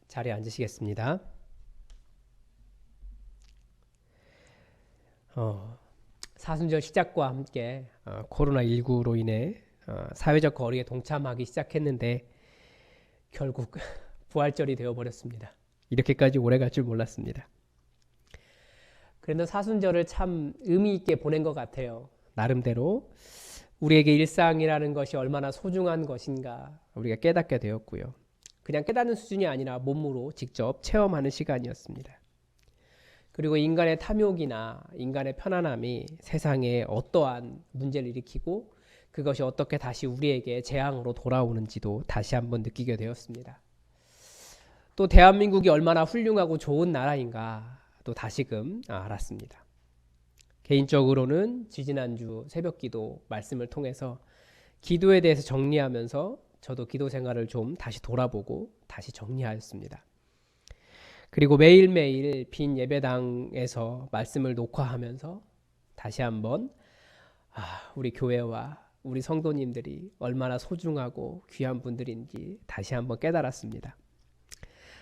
자리에 앉으시겠습니다. 사순절 시작과 함께 코로나19로 인해 사회적 거리에 동참하기 시작했는데 결국 부활절이 되어버렸습니다. 이렇게까지 오래 갈 줄 몰랐습니다. 그래도 사순절을 참 의미 있게 보낸 것 같아요. 나름대로 우리에게 일상이라는 것이 얼마나 소중한 것인가 우리가 깨닫게 되었고요. 그냥 깨닫는 수준이 아니라 몸으로 직접 체험하는 시간이었습니다. 그리고 인간의 탐욕이나 인간의 편안함이 세상에 어떠한 문제를 일으키고 그것이 어떻게 다시 우리에게 재앙으로 돌아오는지도 다시 한번 느끼게 되었습니다. 또 대한민국이 얼마나 훌륭하고 좋은 나라인가 또 다시금 알았습니다. 개인적으로는 지지난주 새벽기도 말씀을 통해서 기도에 대해서 정리하면서 저도 기도 생활을 좀 다시 돌아보고 다시 정리하였습니다. 그리고 매일매일 빈 예배당에서 말씀을 녹화하면서 다시 한번 우리 교회와 우리 성도님들이 얼마나 소중하고 귀한 분들인지 다시 한번 깨달았습니다.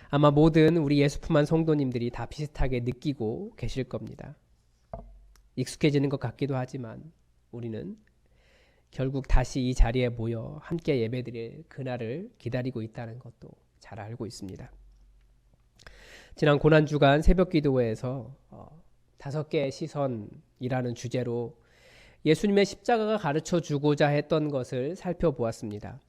아마 모든 우리 예수품한 성도님들이 다 비슷하게 느끼고 계실 겁니다. 익숙해지는 것 같기도 하지만 우리는 결국 다시 이 자리에 모여 함께 예배드릴 그날을 기다리고 있다는 것도 잘 알고 있습니다. 지난 고난주간 새벽기도회에서 5개의 시선이라는 주제로 예수님의 십자가가 가르쳐 주고자 했던 것을 살펴보았습니다.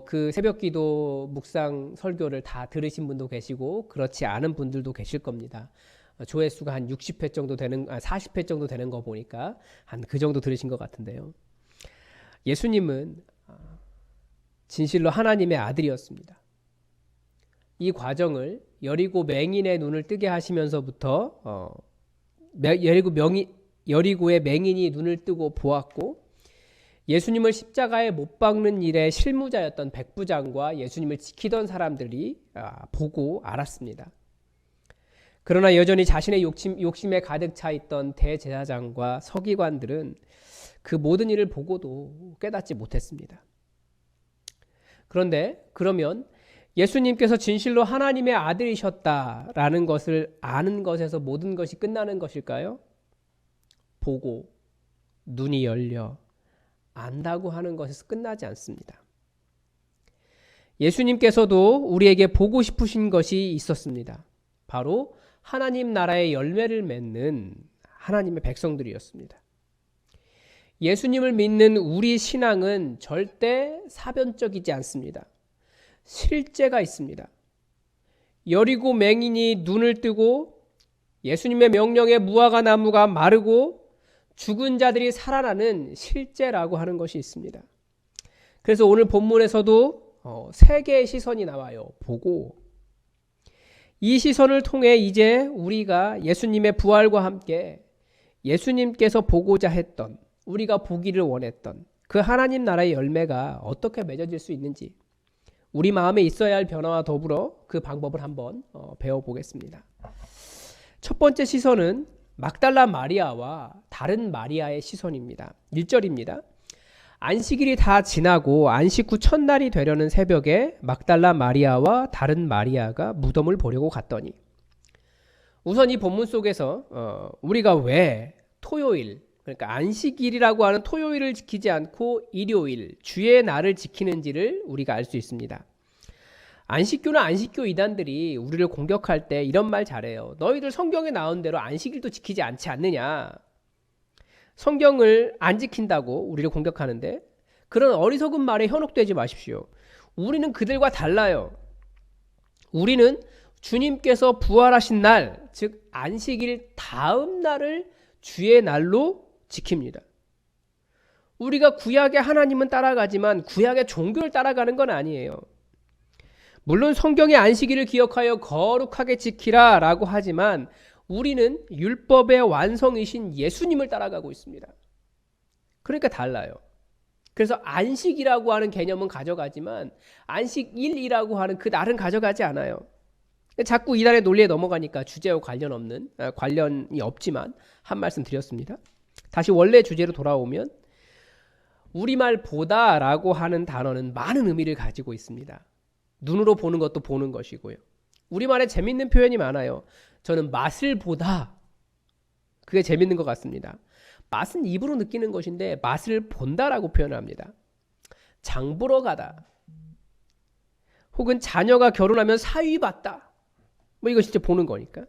그 새벽기도 묵상 설교를 다 들으신 분도 계시고 그렇지 않은 분들도 계실 겁니다. 조회수가 한 60회 정도 되는 40회 정도 되는 거 보니까 한 그 정도 들으신 것 같은데요. 예수님은 진실로 하나님의 아들이었습니다. 이 과정을 여리고 맹인의 눈을 뜨게 하시면서부터 여리고의 맹인이 눈을 뜨고 보았고 예수님을 십자가에 못 박는 일에 실무자였던 백부장과 예수님을 지키던 사람들이 보고 알았습니다. 그러나 여전히 자신의 욕심에 가득 차 있던 대제사장과 서기관들은 그 모든 일을 보고도 깨닫지 못했습니다. 그러면 예수님께서 진실로 하나님의 아들이셨다라는 것을 아는 것에서 모든 것이 끝나는 것일까요? 보고 눈이 열려 안다고 하는 것에서 끝나지 않습니다. 예수님께서도 우리에게 보고 싶으신 것이 있었습니다. 바로 하나님 나라의 열매를 맺는 하나님의 백성들이었습니다. 예수님을 믿는 우리 신앙은 절대 사변적이지 않습니다. 실제가 있습니다. 여리고 맹인이 눈을 뜨고 예수님의 명령에 무화과 나무가 마르고 죽은 자들이 살아나는 실제라고 하는 것이 있습니다. 그래서 오늘 본문에서도 3개의 시선이 나와요. 보고 이 시선을 통해 이제 우리가 예수님의 부활과 함께 예수님께서 보고자 했던 우리가 보기를 원했던 그 하나님 나라의 열매가 어떻게 맺어질 수 있는지 우리 마음에 있어야 할 변화와 더불어 그 방법을 한번 배워보겠습니다. 첫 번째 시선은 막달라 마리아와 다른 마리아의 시선입니다. 1절입니다. 안식일이 다 지나고 안식 후 첫날이 되려는 새벽에 막달라 마리아와 다른 마리아가 무덤을 보려고 갔더니 우선 이 본문 속에서 우리가 왜 토요일 그러니까 안식일이라고 하는 토요일을 지키지 않고 일요일, 주의 날을 지키는지를 우리가 알 수 있습니다. 안식교나 안식교 이단들이 우리를 공격할 때 이런 말 잘해요. 너희들 성경에 나온 대로 안식일도 지키지 않지 않느냐. 성경을 안 지킨다고 우리를 공격하는데 그런 어리석은 말에 현혹되지 마십시오. 우리는 그들과 달라요. 우리는 주님께서 부활하신 날, 즉 안식일 다음 날을 주의 날로 지킵니다. 우리가 구약의 하나님은 따라가지만 구약의 종교를 따라가는 건 아니에요. 물론 성경의 안식일을 기억하여 거룩하게 지키라 라고 하지만 우리는 율법의 완성이신 예수님을 따라가고 있습니다. 그러니까 달라요. 그래서 안식이라고 하는 개념은 가져가지만 안식일이라고 하는 그 날은 가져가지 않아요. 자꾸 이단의 논리에 넘어가니까 주제와 관련이 없지만 한 말씀 드렸습니다. 다시 원래 주제로 돌아오면 우리말 보다라고 하는 단어는 많은 의미를 가지고 있습니다. 눈으로 보는 것도 보는 것이고요. 우리말에 재밌는 표현이 많아요. 저는 맛을 보다. 그게 재밌는 것 같습니다. 맛은 입으로 느끼는 것인데 맛을 본다라고 표현을 합니다. 장 보러 가다. 혹은 자녀가 결혼하면 사위 봤다. 뭐 이거 진짜 보는 거니까.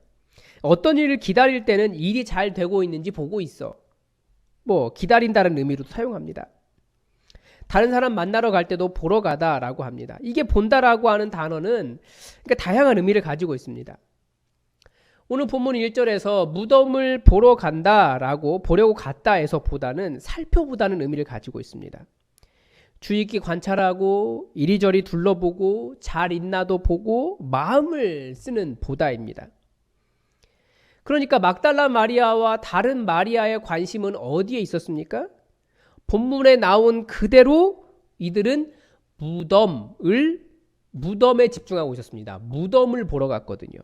어떤 일을 기다릴 때는 일이 잘 되고 있는지 보고 있어. 뭐 기다린다는 의미로도 사용합니다. 다른 사람 만나러 갈 때도 보러 가다라고 합니다. 이게 본다라고 하는 단어는 그러니까 다양한 의미를 가지고 있습니다. 오늘 본문 1절에서 무덤을 보러 간다라고 보려고 갔다에서 보다는 살펴보다는 의미를 가지고 있습니다. 주의 깊게 관찰하고 이리저리 둘러보고 잘 있나도 보고 마음을 쓰는 보다입니다. 그러니까 막달라 마리아와 다른 마리아의 관심은 어디에 있었습니까? 본문에 나온 그대로 이들은 무덤에 집중하고 있었습니다. 무덤을 보러 갔거든요.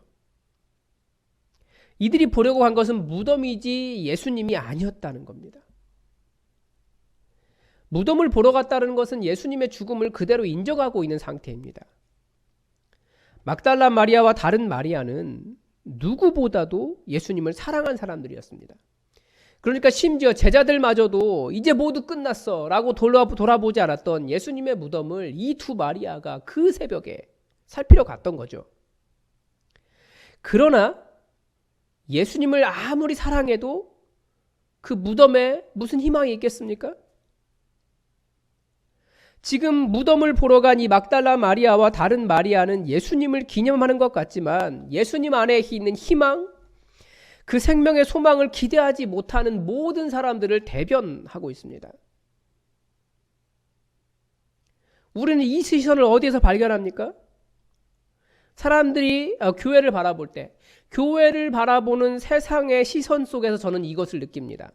이들이 보려고 한 것은 무덤이지 예수님이 아니었다는 겁니다. 무덤을 보러 갔다는 것은 예수님의 죽음을 그대로 인정하고 있는 상태입니다. 막달라 마리아와 다른 마리아는 누구보다도 예수님을 사랑한 사람들이었습니다. 그러니까 심지어 제자들마저도 이제 모두 끝났어 라고 돌아보지 않았던 예수님의 무덤을 이 두 마리아가 그 새벽에 살피러 갔던 거죠. 그러나 예수님을 아무리 사랑해도 그 무덤에 무슨 희망이 있겠습니까? 지금 무덤을 보러 간 이 막달라 마리아와 다른 마리아는 예수님을 기념하는 것 같지만 예수님 안에 있는 희망, 그 생명의 소망을 기대하지 못하는 모든 사람들을 대변하고 있습니다. 우리는 이 시선을 어디에서 발견합니까? 사람들이 교회를 바라볼 때, 교회를 바라보는 세상의 시선 속에서 저는 이것을 느낍니다.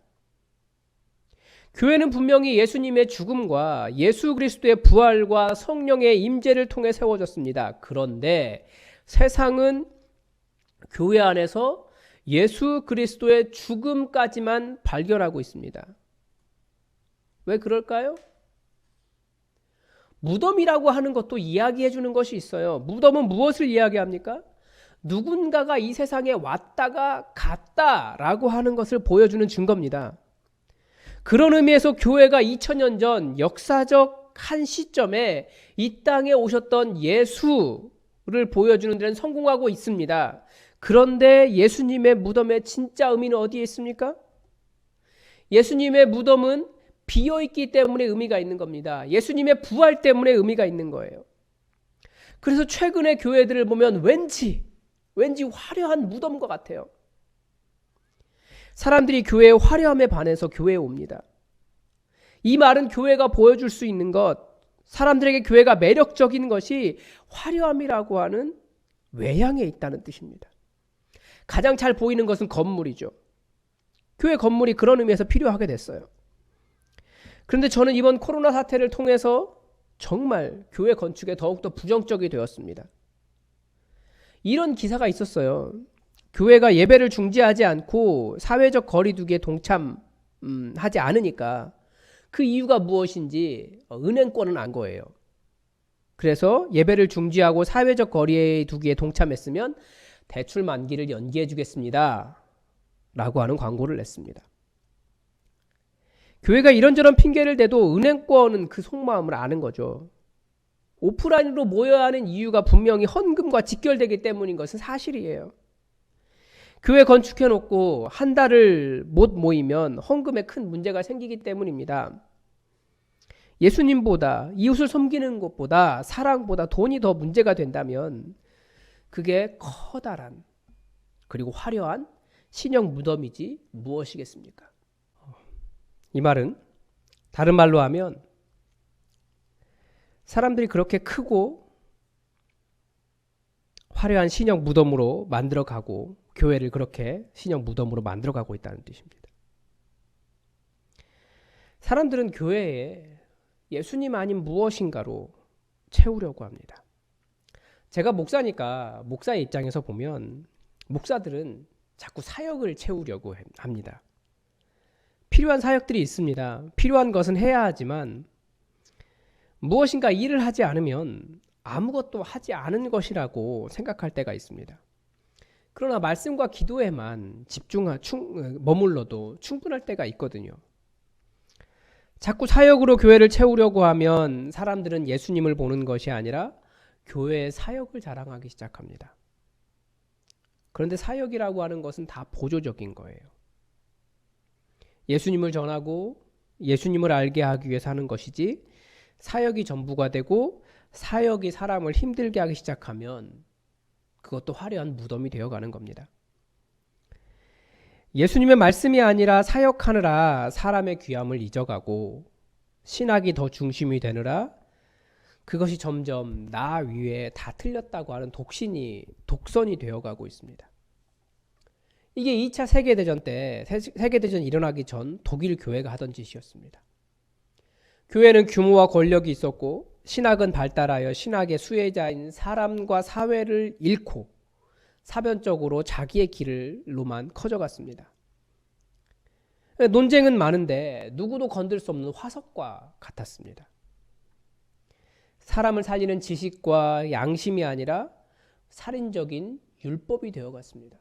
교회는 분명히 예수님의 죽음과 예수 그리스도의 부활과 성령의 임재를 통해 세워졌습니다. 그런데 세상은 교회 안에서 예수 그리스도의 죽음까지만 발견하고 있습니다. 왜 그럴까요? 무덤이라고 하는 것도 이야기해 주는 것이 있어요. 무덤은 무엇을 이야기합니까? 누군가가 이 세상에 왔다가 갔다라고 하는 것을 보여주는 증거입니다. 그런 의미에서 교회가 2000년 전 역사적 한 시점에 이 땅에 오셨던 예수를 보여주는 데는 성공하고 있습니다. 그런데 예수님의 무덤의 진짜 의미는 어디에 있습니까? 예수님의 무덤은 비어있기 때문에 의미가 있는 겁니다. 예수님의 부활 때문에 의미가 있는 거예요. 그래서 최근의 교회들을 보면 왠지 화려한 무덤과 같아요. 사람들이 교회의 화려함에 반해서 교회에 옵니다. 이 말은 교회가 보여줄 수 있는 것, 사람들에게 교회가 매력적인 것이 화려함이라고 하는 외향에 있다는 뜻입니다. 가장 잘 보이는 것은 건물이죠. 교회 건물이 그런 의미에서 필요하게 됐어요. 그런데 저는 이번 코로나 사태를 통해서 정말 교회 건축에 더욱더 부정적이 되었습니다. 이런 기사가 있었어요. 교회가 예배를 중지하지 않고 사회적 거리 두기에 동참하지 않으니까 그 이유가 무엇인지 은행권은 안 거예요. 그래서 예배를 중지하고 사회적 거리 두기에 동참했으면 대출 만기를 연기해 주겠습니다. 라고 하는 광고를 냈습니다. 교회가 이런저런 핑계를 대도 은행권은 그 속마음을 아는 거죠. 오프라인으로 모여야 하는 이유가 분명히 헌금과 직결되기 때문인 것은 사실이에요. 교회 건축해놓고 한 달을 못 모이면 헌금에 큰 문제가 생기기 때문입니다. 예수님보다 이웃을 섬기는 것보다 사랑보다 돈이 더 문제가 된다면 그게 커다란 그리고 화려한 신형 무덤이지 무엇이겠습니까? 이 말은 다른 말로 하면 사람들이 그렇게 크고 화려한 신형 무덤으로 만들어가고 교회를 그렇게 신형 무덤으로 만들어가고 있다는 뜻입니다. 사람들은 교회에 예수님 아닌 무엇인가로 채우려고 합니다. 제가 목사니까 목사의 입장에서 보면 목사들은 자꾸 사역을 채우려고 합니다. 필요한 사역들이 있습니다. 필요한 것은 해야 하지만 무엇인가 일을 하지 않으면 아무것도 하지 않은 것이라고 생각할 때가 있습니다. 그러나 말씀과 기도에만 머물러도 충분할 때가 있거든요. 자꾸 사역으로 교회를 채우려고 하면 사람들은 예수님을 보는 것이 아니라 교회의 사역을 자랑하기 시작합니다. 그런데 사역이라고 하는 것은 다 보조적인 거예요. 예수님을 전하고 예수님을 알게 하기 위해서 하는 것이지, 사역이 전부가 되고 사역이 사람을 힘들게 하기 시작하면 그것도 화려한 무덤이 되어가는 겁니다. 예수님의 말씀이 아니라 사역하느라 사람의 귀함을 잊어가고 신학이 더 중심이 되느라 그것이 점점 나 위에 다 틀렸다고 하는 독선이 되어가고 있습니다. 이게 2차 세계대전 때, 세계대전이 일어나기 전 독일 교회가 하던 짓이었습니다. 교회는 규모와 권력이 있었고 신학은 발달하여 신학의 수혜자인 사람과 사회를 잃고 사변적으로 자기의 길로만 커져갔습니다. 논쟁은 많은데 누구도 건들 수 없는 화석과 같았습니다. 사람을 살리는 지식과 양심이 아니라 살인적인 율법이 되어갔습니다.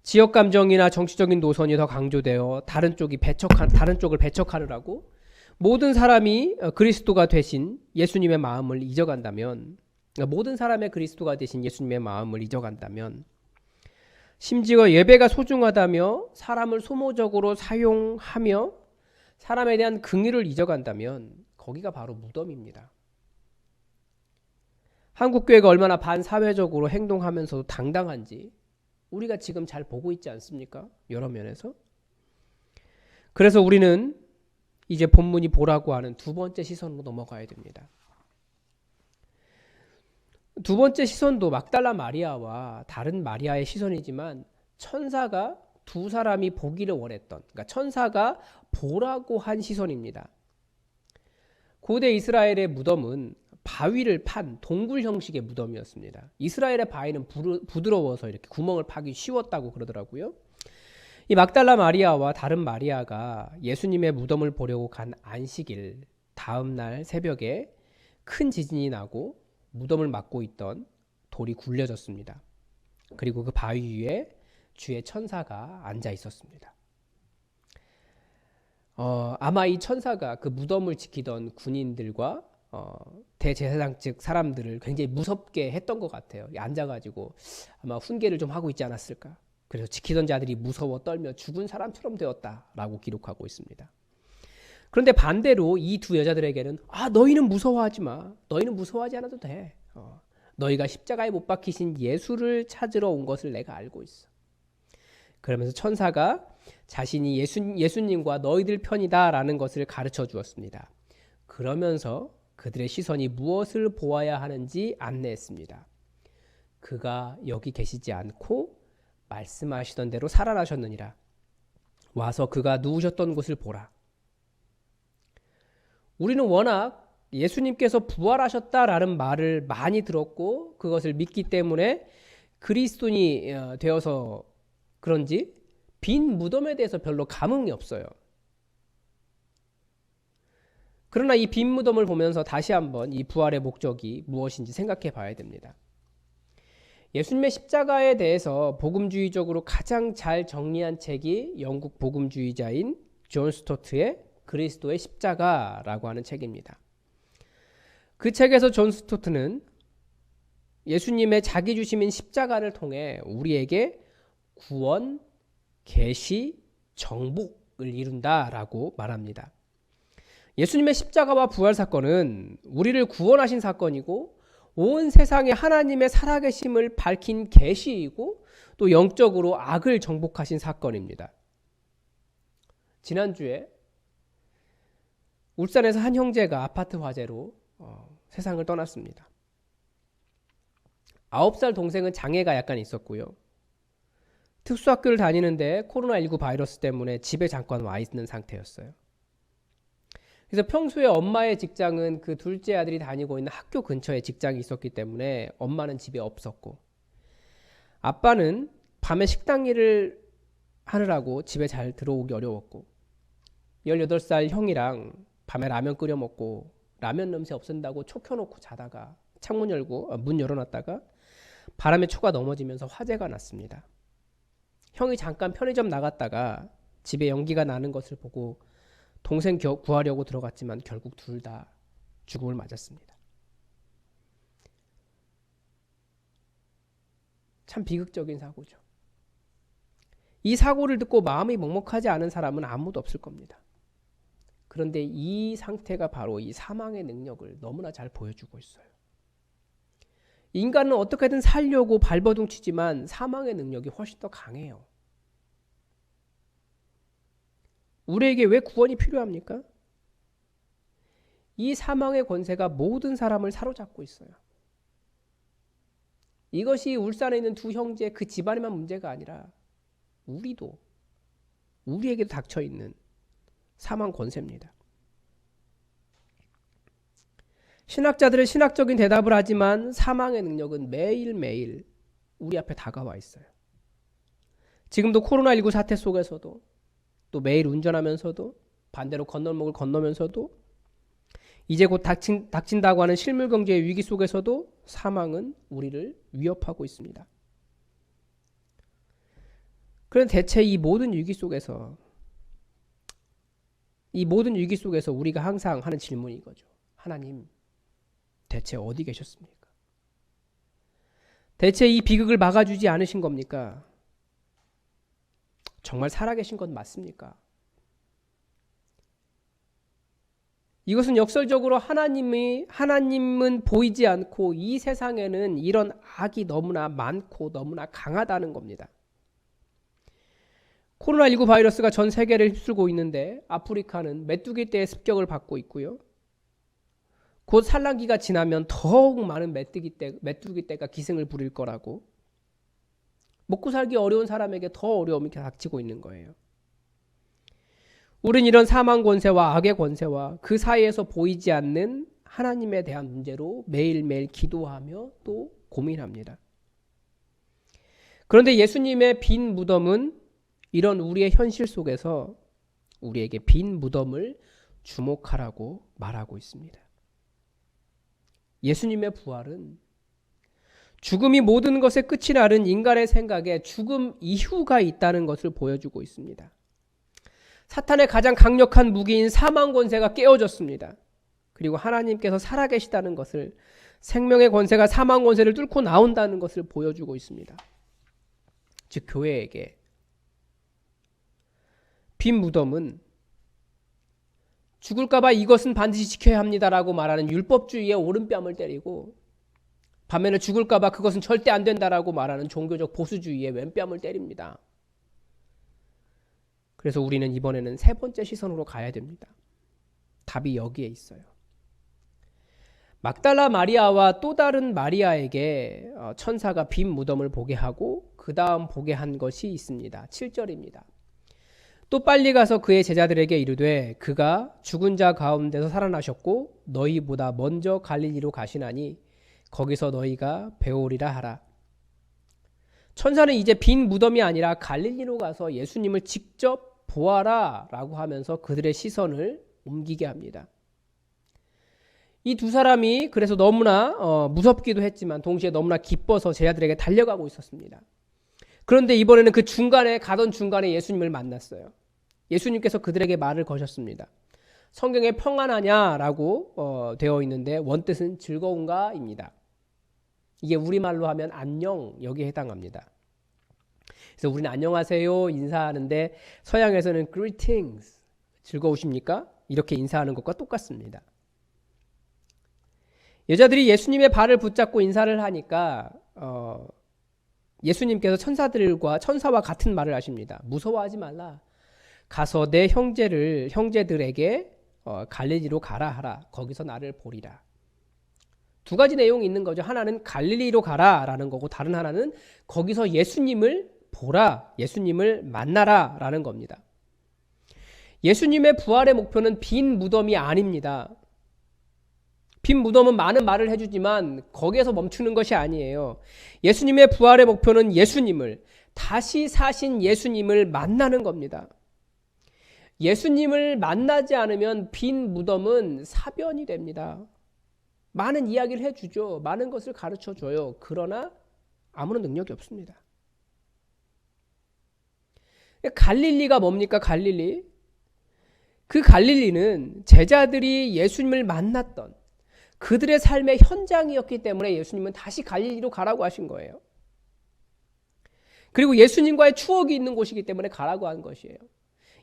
지역 감정이나 정치적인 노선이 더 강조되어 다른 쪽을 배척하느라고 모든 사람이 그리스도가 되신 예수님의 마음을 잊어간다면, 심지어 예배가 소중하다며 사람을 소모적으로 사용하며 사람에 대한 긍의를 잊어간다면 거기가 바로 무덤입니다. 한국교회가 얼마나 반사회적으로 행동하면서도 당당한지 우리가 지금 잘 보고 있지 않습니까? 여러 면에서. 그래서 우리는 이제 본문이 보라고 하는 두 번째 시선으로 넘어가야 됩니다. 두 번째 시선도 막달라 마리아와 다른 마리아의 시선이지만 천사가 두 사람이 보기를 원했던, 그러니까 천사가 보라고 한 시선입니다. 고대 이스라엘의 무덤은 바위를 판 동굴 형식의 무덤이었습니다. 이스라엘의 바위는 부드러워서 이렇게 구멍을 파기 쉬웠다고 그러더라고요. 이 막달라 마리아와 다른 마리아가 예수님의 무덤을 보려고 간 안식일 다음 날 새벽에 큰 지진이 나고 무덤을 막고 있던 돌이 굴려졌습니다. 그리고 그 바위 위에 주의 천사가 앉아 있었습니다. 아마 이 천사가 그 무덤을 지키던 군인들과 대제사장 측 사람들을 굉장히 무섭게 했던 것 같아요. 앉아가지고 아마 훈계를 좀 하고 있지 않았을까. 그래서 지키던 자들이 무서워 떨며 죽은 사람처럼 되었다라고 기록하고 있습니다. 그런데 반대로 이 두 여자들에게는 너희는 무서워하지 마. 너희는 무서워하지 않아도 돼. 너희가 십자가에 못 박히신 예수를 찾으러 온 것을 내가 알고 있어. 그러면서 천사가 자신이 예수님과 너희들 편이다라는 것을 가르쳐 주었습니다. 그러면서 그들의 시선이 무엇을 보아야 하는지 안내했습니다. 그가 여기 계시지 않고 말씀하시던 대로 살아나셨느니라. 와서 그가 누우셨던 곳을 보라. 우리는 워낙 예수님께서 부활하셨다라는 말을 많이 들었고 그것을 믿기 때문에 그리스도인이 되어서 그런지 빈 무덤에 대해서 별로 감흥이 없어요. 그러나 이 빈 무덤을 보면서 다시 한번 이 부활의 목적이 무엇인지 생각해 봐야 됩니다. 예수님의 십자가에 대해서 복음주의적으로 가장 잘 정리한 책이 영국 복음주의자인 존 스토트의 그리스도의 십자가라고 하는 책입니다. 그 책에서 존 스토트는 예수님의 자기 주심인 십자가를 통해 우리에게 구원, 계시, 정복을 이룬다라고 말합니다. 예수님의 십자가와 부활 사건은 우리를 구원하신 사건이고 온 세상에 하나님의 살아계심을 밝힌 계시이고 또 영적으로 악을 정복하신 사건입니다. 지난주에 울산에서 한 형제가 아파트 화재로 세상을 떠났습니다. 9살 동생은 장애가 약간 있었고요. 특수학교를 다니는데 코로나19 바이러스 때문에 집에 잠깐 와 있는 상태였어요. 그래서 평소에 엄마의 직장은 그 둘째 아들이 다니고 있는 학교 근처에 직장이 있었기 때문에 엄마는 집에 없었고 아빠는 밤에 식당 일을 하느라고 집에 잘 들어오기 어려웠고 18살 형이랑 밤에 라면 끓여 먹고 라면 냄새 없앤다고 초 켜놓고 자다가 창문 열고 문 열어놨다가 바람에 초가 넘어지면서 화재가 났습니다. 형이 잠깐 편의점 나갔다가 집에 연기가 나는 것을 보고 동생 구하려고 들어갔지만 결국 둘 다 죽음을 맞았습니다. 참 비극적인 사고죠. 이 사고를 듣고 마음이 먹먹하지 않은 사람은 아무도 없을 겁니다. 그런데 이 상태가 바로 이 사망의 능력을 너무나 잘 보여주고 있어요. 인간은 어떻게든 살려고 발버둥 치지만 사망의 능력이 훨씬 더 강해요. 우리에게 왜 구원이 필요합니까? 이 사망의 권세가 모든 사람을 사로잡고 있어요. 이것이 울산에 있는 두 형제 그 집안에만 문제가 아니라 우리에게도 닥쳐있는 사망 권세입니다. 신학자들은 신학적인 대답을 하지만 사망의 능력은 매일매일 우리 앞에 다가와 있어요. 지금도 코로나19 사태 속에서도 또 매일 운전하면서도 반대로 건널목을 건너면서도 이제 곧 닥친다고 하는 실물경제의 위기 속에서도 사망은 우리를 위협하고 있습니다. 그런데 대체 이 모든 위기 속에서 우리가 항상 하는 질문이 이거죠. 하나님, 대체 어디 계셨습니까? 대체 이 비극을 막아주지 않으신 겁니까? 정말 살아계신 건 맞습니까? 이것은 역설적으로 하나님은 보이지 않고 이 세상에는 이런 악이 너무나 많고 너무나 강하다는 겁니다. 코로나19 바이러스가 전 세계를 휩쓸고 있는데 아프리카는 메뚜기 떼의 습격을 받고 있고요. 곧 산란기가 지나면 더욱 많은 메뚜기 떼가 기승을 부릴 거라고, 먹고 살기 어려운 사람에게 더 어려움이 닥치고 있는 거예요. 우린 이런 사망 권세와 악의 권세와 그 사이에서 보이지 않는 하나님에 대한 문제로 매일매일 기도하며 또 고민합니다. 그런데 예수님의 빈 무덤은 이런 우리의 현실 속에서 우리에게 빈 무덤을 주목하라고 말하고 있습니다. 예수님의 부활은 죽음이 모든 것의 끝이라는 인간의 생각에 죽음 이후가 있다는 것을 보여주고 있습니다. 사탄의 가장 강력한 무기인 사망 권세가 깨어졌습니다. 그리고 하나님께서 살아계시다는 것을, 생명의 권세가 사망 권세를 뚫고 나온다는 것을 보여주고 있습니다. 즉 교회에게 빈 무덤은 죽을까봐 이것은 반드시 지켜야 합니다라고 말하는 율법주의의 오른뺨을 때리고, 반면에 죽을까봐 그것은 절대 안 된다라고 말하는 종교적 보수주의의 왼뺨을 때립니다. 그래서 우리는 이번에는 세 번째 시선으로 가야 됩니다. 답이 여기에 있어요. 막달라 마리아와 또 다른 마리아에게 천사가 빈 무덤을 보게 하고 그 다음 보게 한 것이 있습니다. 7절입니다. 또 빨리 가서 그의 제자들에게 이르되 그가 죽은 자 가운데서 살아나셨고 너희보다 먼저 갈릴리로 가시나니 거기서 너희가 배우리라 하라. 천사는 이제 빈 무덤이 아니라 갈릴리로 가서 예수님을 직접 보아라 라고 하면서 그들의 시선을 옮기게 합니다. 이 두 사람이 그래서 너무나 무섭기도 했지만 동시에 너무나 기뻐서 제자들에게 달려가고 있었습니다. 그런데 이번에는 그 가던 중간에 예수님을 만났어요. 예수님께서 그들에게 말을 거셨습니다. 성경에 평안하냐라고 되어 있는데 원뜻은 즐거운가입니다. 이게 우리말로 하면 안녕, 여기에 해당합니다. 그래서 우리는 안녕하세요 인사하는데 서양에서는 greetings, 즐거우십니까? 이렇게 인사하는 것과 똑같습니다. 여자들이 예수님의 발을 붙잡고 인사를 하니까 예수님께서 천사와 같은 말을 하십니다. 무서워하지 말라. 가서 내 형제들에게 갈릴리로 가라 하라. 거기서 나를 보리라. 두 가지 내용이 있는 거죠. 하나는 갈릴리로 가라라는 거고 다른 하나는 거기서 예수님을 보라, 예수님을 만나라 라는 겁니다. 예수님의 부활의 목표는 빈 무덤이 아닙니다. 빈 무덤은 많은 말을 해주지만 거기에서 멈추는 것이 아니에요. 예수님의 부활의 목표는 예수님을, 다시 사신 예수님을 만나는 겁니다. 예수님을 만나지 않으면 빈 무덤은 사변이 됩니다. 많은 이야기를 해주죠. 많은 것을 가르쳐줘요. 그러나 아무런 능력이 없습니다. 갈릴리가 뭡니까? 갈릴리. 그 갈릴리는 제자들이 예수님을 만났던 그들의 삶의 현장이었기 때문에 예수님은 다시 갈릴리로 가라고 하신 거예요. 그리고 예수님과의 추억이 있는 곳이기 때문에 가라고 한 것이에요.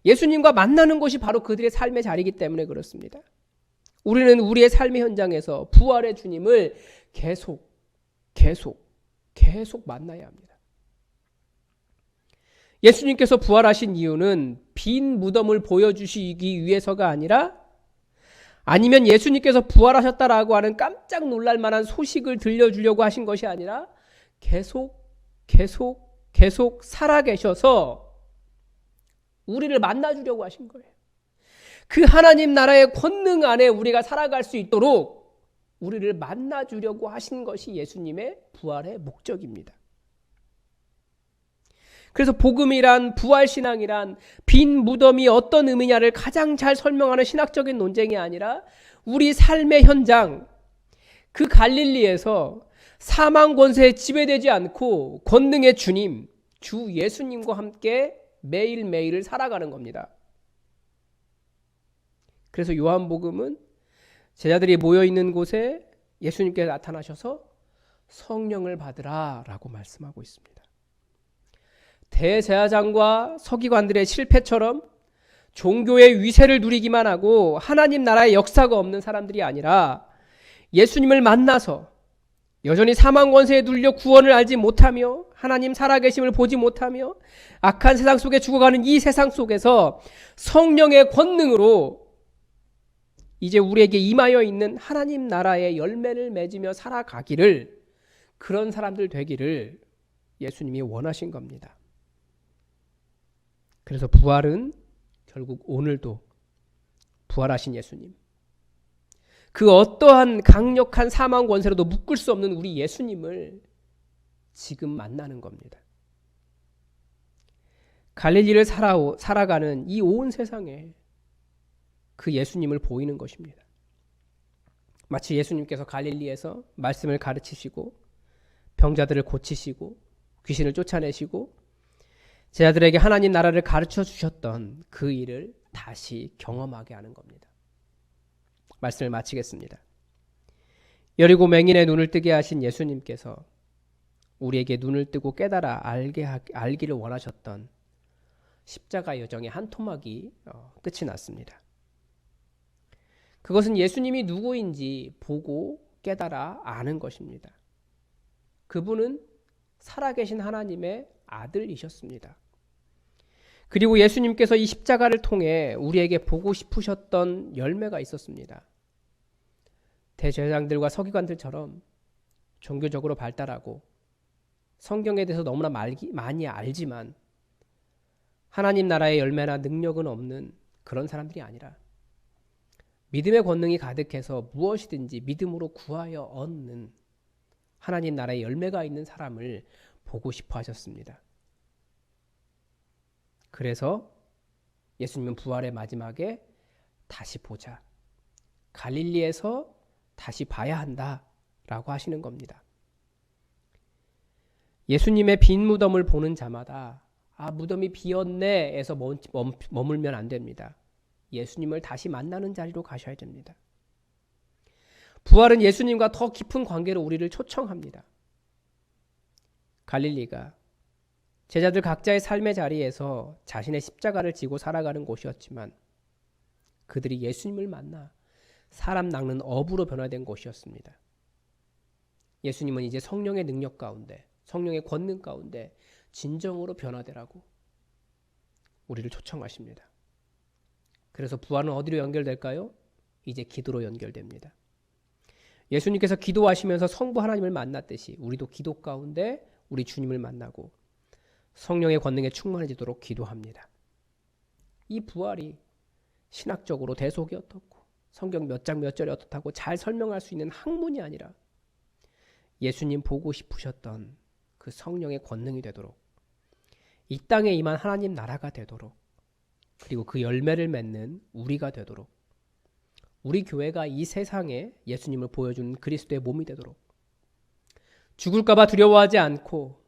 예수님과 만나는 곳이 바로 그들의 삶의 자리이기 때문에 그렇습니다. 우리는 우리의 삶의 현장에서 부활의 주님을 계속 만나야 합니다. 예수님께서 부활하신 이유는 빈 무덤을 보여주시기 위해서가 아니라, 아니면 예수님께서 부활하셨다라고 하는 깜짝 놀랄 만한 소식을 들려주려고 하신 것이 아니라 계속 살아계셔서 우리를 만나주려고 하신 거예요. 그 하나님 나라의 권능 안에 우리가 살아갈 수 있도록 우리를 만나주려고 하신 것이 예수님의 부활의 목적입니다. 그래서 복음이란, 부활신앙이란 빈 무덤이 어떤 의미냐를 가장 잘 설명하는 신학적인 논쟁이 아니라 우리 삶의 현장, 그 갈릴리에서 사망 권세에 지배되지 않고 권능의 주님, 주 예수님과 함께 매일매일을 살아가는 겁니다. 그래서 요한복음은 제자들이 모여있는 곳에 예수님께서 나타나셔서 성령을 받으라 라고 말씀하고 있습니다. 대제사장과 서기관들의 실패처럼 종교의 위세를 누리기만 하고 하나님 나라의 역사가 없는 사람들이 아니라 예수님을 만나서 여전히 사망 권세에 눌려 구원을 알지 못하며 하나님 살아계심을 보지 못하며 악한 세상 속에 죽어가는 이 세상 속에서 성령의 권능으로 이제 우리에게 임하여 있는 하나님 나라의 열매를 맺으며 살아가기를, 그런 사람들 되기를 예수님이 원하신 겁니다. 그래서 부활은 결국 오늘도 부활하신 예수님, 그 어떠한 강력한 사망 권세로도 묶을 수 없는 우리 예수님을 지금 만나는 겁니다. 갈릴리를 살아가는 이 온 세상에 그 예수님을 보이는 것입니다. 마치 예수님께서 갈릴리에서 말씀을 가르치시고 병자들을 고치시고 귀신을 쫓아내시고 제자들에게 하나님 나라를 가르쳐 주셨던 그 일을 다시 경험하게 하는 겁니다. 말씀을 마치겠습니다. 여리고 맹인의 눈을 뜨게 하신 예수님께서 우리에게 눈을 뜨고 깨달아 알기를 원하셨던 십자가 여정의 한 토막이 끝이 났습니다. 그것은 예수님이 누구인지 보고 깨달아 아는 것입니다. 그분은 살아계신 하나님의 아들이셨습니다. 그리고 예수님께서 이 십자가를 통해 우리에게 보고 싶으셨던 열매가 있었습니다. 대제사장들과 서기관들처럼 종교적으로 발달하고 성경에 대해서 너무나 많이 알지만 하나님 나라의 열매나 능력은 없는 그런 사람들이 아니라 믿음의 권능이 가득해서 무엇이든지 믿음으로 구하여 얻는 하나님 나라의 열매가 있는 사람을 보고 싶어 하셨습니다. 그래서 예수님은 부활의 마지막에 다시 보자, 갈릴리에서 다시 봐야 한다라고 하시는 겁니다. 예수님의 빈 무덤을 보는 자마다 무덤이 비었네에서 머물면 안 됩니다. 예수님을 다시 만나는 자리로 가셔야 됩니다. 부활은 예수님과 더 깊은 관계로 우리를 초청합니다. 갈릴리가 제자들 각자의 삶의 자리에서 자신의 십자가를 지고 살아가는 곳이었지만 그들이 예수님을 만나 사람 낚는 어부로 변화된 곳이었습니다. 예수님은 이제 성령의 능력 가운데, 성령의 권능 가운데 진정으로 변화되라고 우리를 초청하십니다. 그래서 부활은 어디로 연결될까요? 이제 기도로 연결됩니다. 예수님께서 기도하시면서 성부 하나님을 만났듯이 우리도 기도 가운데 우리 주님을 만나고 성령의 권능에 충만해지도록 기도합니다. 이 부활이 신학적으로 대속이 어떻고 성경 몇 장 몇 절이 어떻다고 잘 설명할 수 있는 학문이 아니라 예수님 보고 싶으셨던 그 성령의 권능이 되도록, 이 땅에 임한 하나님 나라가 되도록 그리고 그 열매를 맺는 우리가 되도록, 우리 교회가 이 세상에 예수님을 보여준 그리스도의 몸이 되도록, 죽을까봐 두려워하지 않고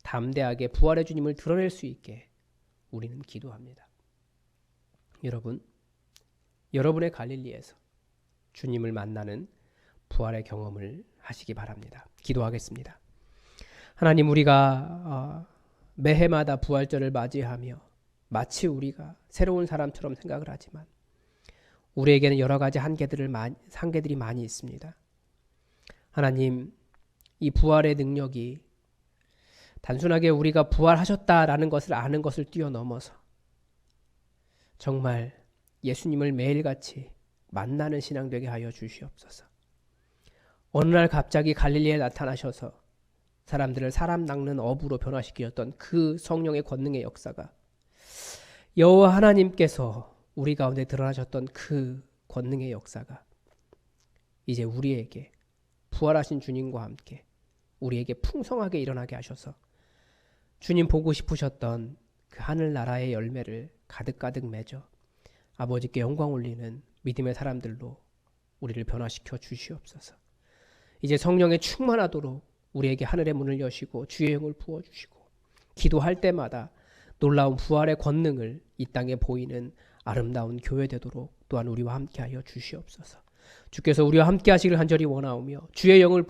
담대하게 부활의 주님을 드러낼 수 있게 우리는 기도합니다. 여러분, 여러분의 갈릴리에서 주님을 만나는 부활의 경험을 하시기 바랍니다. 기도하겠습니다. 하나님, 우리가 매해마다 부활절을 맞이하며 마치 우리가 새로운 사람처럼 생각을 하지만 우리에게는 여러 가지 한계들이 많이 있습니다. 하나님, 이 부활의 능력이 단순하게 우리가 부활하셨다라는 것을 아는 것을 뛰어넘어서 정말 예수님을 매일같이 만나는 신앙 되게 하여 주시옵소서. 어느 날 갑자기 갈릴리에 나타나셔서 사람들을 사람 낚는 어부로 변화시키셨던 그 성령의 권능의 역사가, 여호와 하나님께서 우리 가운데 드러나셨던 그 권능의 역사가 이제 우리에게 부활하신 주님과 함께 우리에게 풍성하게 일어나게 하셔서 주님 보고 싶으셨던 그 하늘나라의 열매를 가득가득 맺어 아버지께 영광 올리는 믿음의 사람들로 우리를 변화시켜 주시옵소서. 이제 성령에 충만하도록 우리에게 하늘의 문을 여시고 주의 영을 부어주시고 기도할 때마다 놀라운 부활의 권능을 이 땅에 보이는 아름다운 교회 되도록 또한 우리와 함께하여 주시옵소서. 주께서 우리와 함께 하시길 간절히 원하오며 주의 영을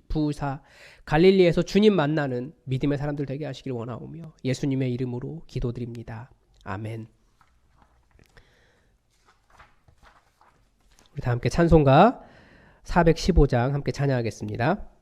부으사 갈릴리에서 주님 만나는 믿음의 사람들 되게 하시길 원하오며 예수님의 이름으로 기도드립니다. 아멘. 우리 다 함께 찬송가 415장 함께 찬양하겠습니다.